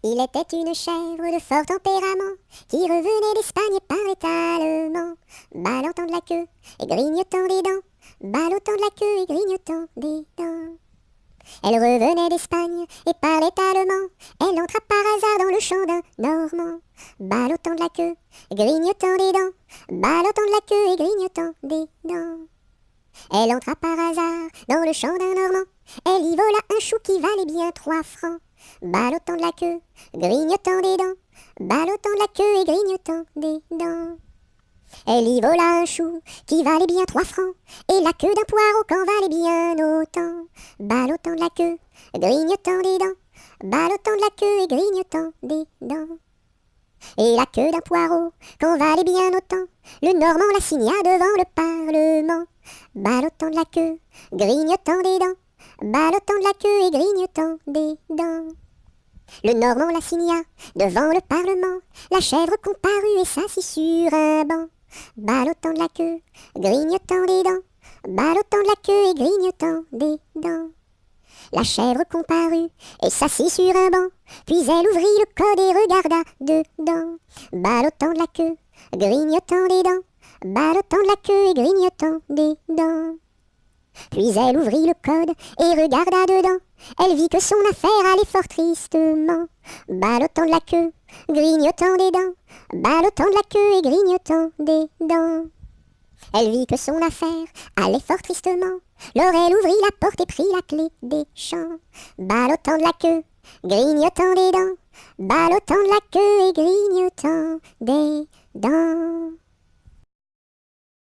Il était une chèvre de fort tempérament qui revenait d'Espagne et parlait allemand, ballottant de la queue et grignotant des dents, ballottant de la queue et grignotant des dents. Elle revenait d'Espagne et parlait allemand. Elle entra par hasard dans le champ d'un Normand, ballottant de la queue et grignotant des dents, ballottant de la queue et grignotant des dents. Elle entra par hasard dans le champ d'un Normand. Elle y vola un chou qui valait bien 3 francs, ballottant de la queue, grignotant des dents, ballottant de la queue et grignotant des dents. Elle y vola un chou qui valait bien 3 francs, et la queue d'un poireau qu'en valait bien autant, ballottant de la queue, grignotant des dents, ballottant de la queue et grignotant des dents. Et la queue d'un poireau qu'en valait bien autant, le Normand la signa devant le Parlement, ballottant de la queue, grignotant des dents, ballottant de la queue et grignotant des dents. Le Normand la signa devant le Parlement. La chèvre comparut et s'assit sur un banc, ballottant de la queue, grignotant des dents, ballottant de la queue et grignotant des dents. La chèvre comparut et s'assit sur un banc, puis elle ouvrit le code et regarda dedans, ballottant de la queue, grignotant des dents, ballottant de la queue et grignotant des dents. Puis elle ouvrit le code et regarda dedans. Elle vit que son affaire allait fort tristement, ballottant de la queue, grignotant des dents, ballottant de la queue et grignotant des dents. Elle vit que son affaire allait fort tristement. Alors elle ouvrit la porte et prit la clé des champs, ballottant de la queue, grignotant des dents, ballottant de la queue et grignotant des dents.